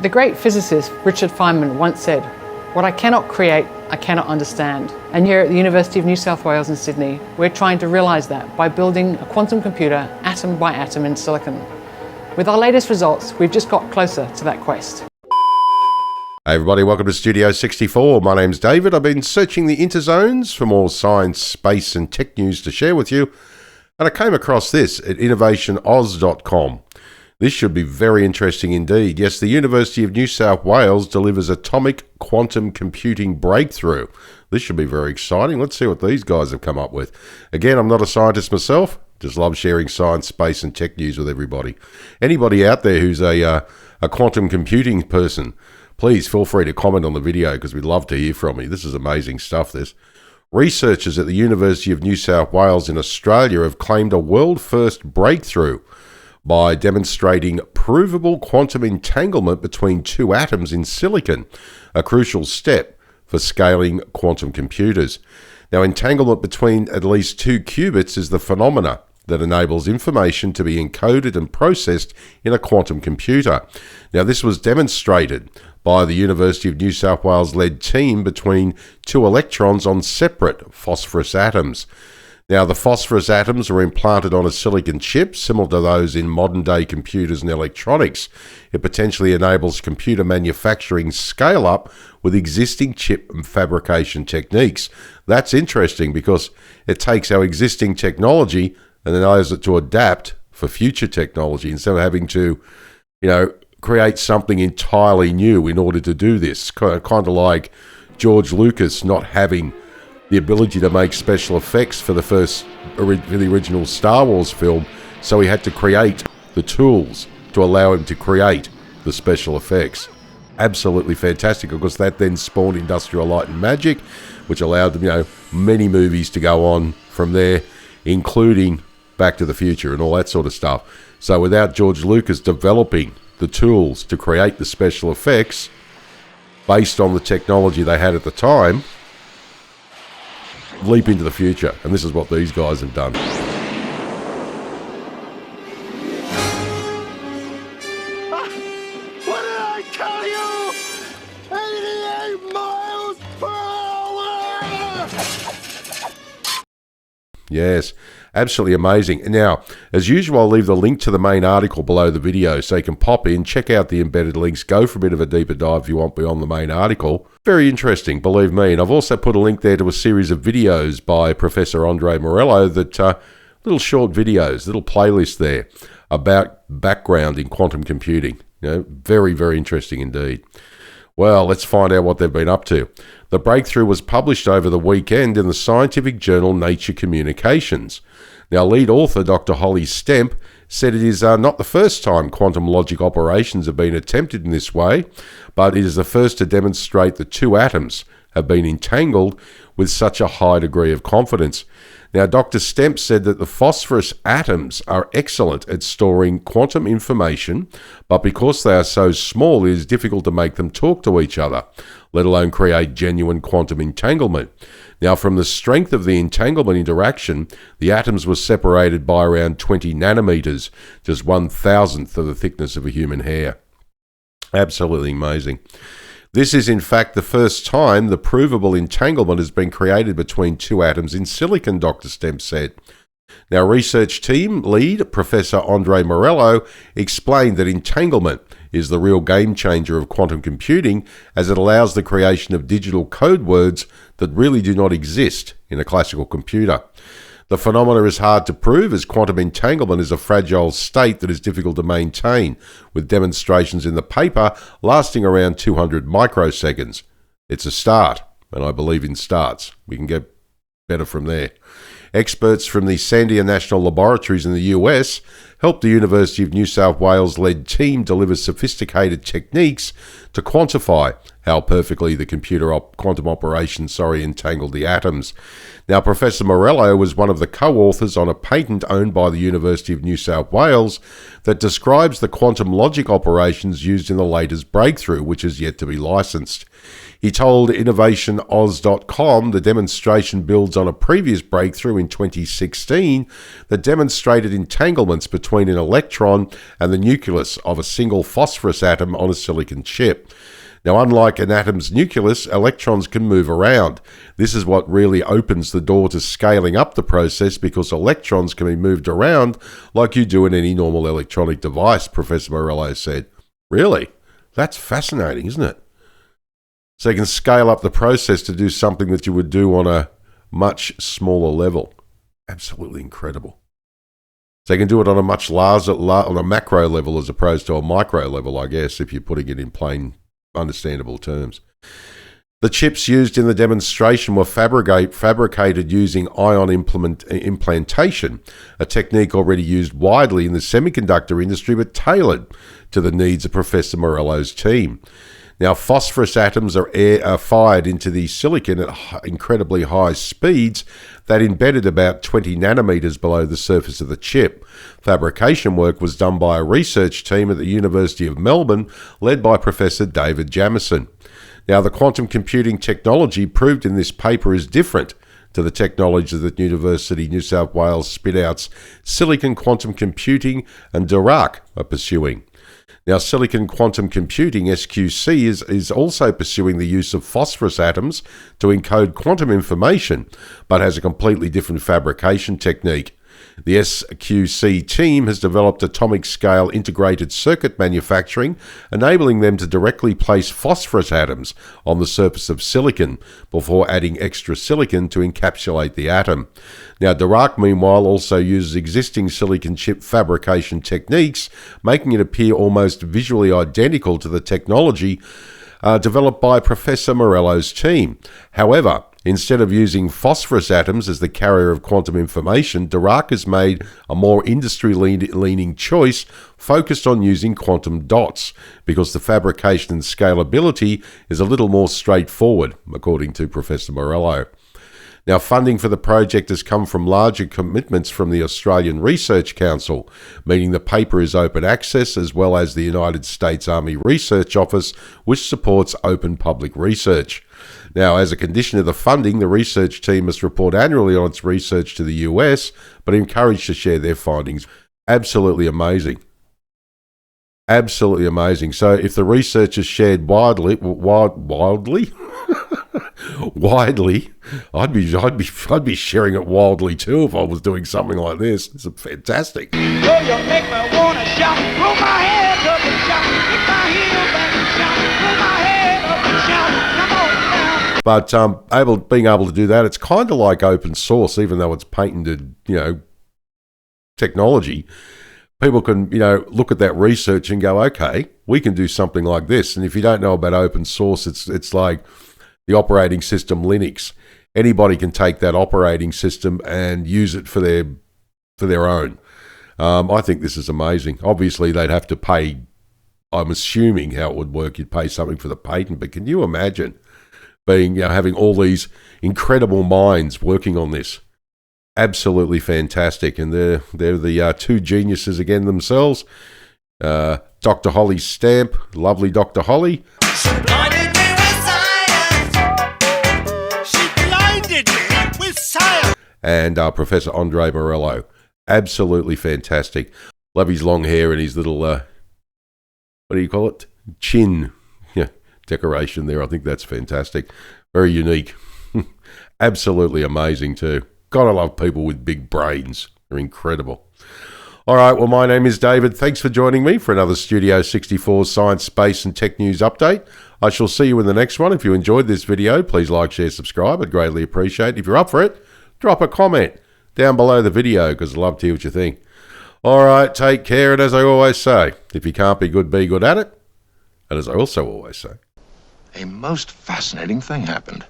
The great physicist Richard Feynman once said, "What I cannot create, I cannot understand." And here at the University of New South Wales in Sydney, we're trying to realise that by building a quantum computer atom by atom in silicon. With our latest results, we've just got closer to that quest. Hey everybody, welcome to Studio 64. My name's David. I've been searching the interzones for more science, space and tech news to share with you, and I came across this at innovationoz.com. This should be very interesting indeed. Yes, the University of New South Wales delivers atomic quantum computing breakthrough. This should be very exciting. Let's see what these guys have come up with. Again, I'm not a scientist myself, just love sharing science, space and tech news with everybody. Anybody out there who's a quantum computing person, please feel free to comment on the video because we'd love to hear from you. This is amazing stuff, this. Researchers at the University of New South Wales in Australia have claimed a world-first breakthrough by demonstrating provable quantum entanglement between two atoms in silicon, a crucial step for scaling quantum computers. Now, entanglement between at least two qubits is the phenomena that enables information to be encoded and processed in a quantum computer. Now, this was demonstrated by the University of New South Wales-led team between two electrons on separate phosphorus atoms. Now, the phosphorus atoms are implanted on a silicon chip, similar to those in modern-day computers and electronics. It potentially enables computer manufacturing scale-up with existing chip and fabrication techniques. That's interesting because it takes our existing technology and allows it to adapt for future technology instead of having to, create something entirely new in order to do this. Kind of like George Lucas not having the ability to make special effects for the original Star Wars film, so he had to create the tools to allow him to create the special effects. Absolutely fantastic, because that then spawned Industrial Light and Magic, which allowed them, many movies to go on from there, including Back to the Future and all that sort of stuff. So without George Lucas developing the tools to create the special effects based on the technology they had at the time, leap into the future, and this is what these guys have done. What did I tell you? 88 miles per hour! Yes, absolutely amazing. Now, as usual, I'll leave the link to the main article below the video so you can pop in, check out the embedded links, go for a bit of a deeper dive if you want beyond the main article. Very interesting, believe me. And I've also put a link there to a series of videos by Professor Andre Morello, that little short videos, little playlist there about background in quantum computing. Very, very interesting indeed. Well, let's find out what they've been up to. The breakthrough was published over the weekend in the scientific journal Nature Communications. Now, lead author Dr. Holly Stemp said it is not the first time quantum logic operations have been attempted in this way, but it is the first to demonstrate that two atoms have been entangled with such a high degree of confidence. Now, Dr. Stemp said that the phosphorus atoms are excellent at storing quantum information, but because they are so small, it is difficult to make them talk to each other, let alone create genuine quantum entanglement. Now, from the strength of the entanglement interaction, the atoms were separated by around 20 nanometers, just 1,000th of the thickness of a human hair. Absolutely amazing. This is in fact the first time the provable entanglement has been created between two atoms in silicon, Dr. Stemp said. Now, research team lead Professor Andre Morello explained that entanglement is the real game changer of quantum computing, as it allows the creation of digital code words that really do not exist in a classical computer. The phenomena is hard to prove, as quantum entanglement is a fragile state that is difficult to maintain, with demonstrations in the paper lasting around 200 microseconds. It's a start, and I believe in starts. We can get better from there. Experts from the Sandia National Laboratories in the US helped the University of New South Wales-led team deliver sophisticated techniques to quantify how perfectly the quantum operations entangled the atoms. Now, Professor Morello was one of the co-authors on a patent owned by the University of New South Wales that describes the quantum logic operations used in the latest breakthrough, which is yet to be licensed. He told InnovationOz.com the demonstration builds on a previous breakthrough in 2016 that demonstrated entanglements between an electron and the nucleus of a single phosphorus atom on a silicon chip. Now, unlike an atom's nucleus, electrons can move around. This is what really opens the door to scaling up the process, because electrons can be moved around like you do in any normal electronic device, Professor Morello said. Really? That's fascinating, isn't it? So you can scale up the process to do something that you would do on a much smaller level. Absolutely incredible. So you can do it on a much larger, on a macro level as opposed to a micro level, I guess, if you're putting it in plain understandable terms. The chips used in the demonstration were fabricated using ion implantation, a technique already used widely in the semiconductor industry but tailored to the needs of Professor Morello's team. Now, phosphorus atoms are fired into the silicon at incredibly high speeds that embedded about 20 nanometers below the surface of the chip. Fabrication work was done by a research team at the University of Melbourne, led by Professor David Jamieson. Now, the quantum computing technology proved in this paper is different to the technology that University of New South Wales spit-outs silicon quantum computing and Dirac are pursuing. Now, silicon quantum computing, SQC, is also pursuing the use of phosphorus atoms to encode quantum information, but has a completely different fabrication technique. The SQC team has developed atomic-scale integrated circuit manufacturing, enabling them to directly place phosphorus atoms on the surface of silicon before adding extra silicon to encapsulate the atom. Now, Dirac, meanwhile, also uses existing silicon chip fabrication techniques, making it appear almost visually identical to the technology developed by Professor Morello's team. However, instead of using phosphorus atoms as the carrier of quantum information, Dirac has made a more industry-leaning choice focused on using quantum dots, because the fabrication and scalability is a little more straightforward, according to Professor Morello. Now, funding for the project has come from larger commitments from the Australian Research Council, meaning the paper is open access, as well as the United States Army Research Office, which supports open public research. Now, as a condition of the funding, the research team must report annually on its research to the US, but encouraged to share their findings. Absolutely amazing. Absolutely amazing. So if the research is shared widely, I'd be sharing it wildly too if I was doing something like this. It's fantastic. Oh, you make me wanna shout, throw my head up and shout, kick my heels back and shout, throw my head up and shout, come on now. But being able to do that, it's kind of like open source, even though it's patented, technology. People can, look at that research and go, okay, we can do something like this. And if you don't know about open source, it's like the operating system Linux. Anybody can take that operating system and use it for their own. I think this is amazing. Obviously, they'd have to pay. I'm assuming how it would work. You'd pay something for the patent, but can you imagine having all these incredible minds working on this? Absolutely fantastic, and they're the two geniuses again themselves. Dr. Holly's stamp, lovely Dr. Holly. She blinded me with science. She blinded me with science. And Professor Andre Morello. Absolutely fantastic. Love his long hair and his little, what do you call it? Chin decoration there. I think that's fantastic. Very unique. Absolutely amazing too. Gotta love people with big brains. They're incredible. All right, well, my name is David. Thanks for joining me for another Studio 64 Science, Space and Tech News update. I shall see you in the next one. If you enjoyed this video, please like, share, subscribe. I'd greatly appreciate it. If you're up for it, drop a comment down below the video, because I'd love to hear what you think. All right, take care, and as I always say, if you can't be good at it. And as I also always say, a most fascinating thing happened.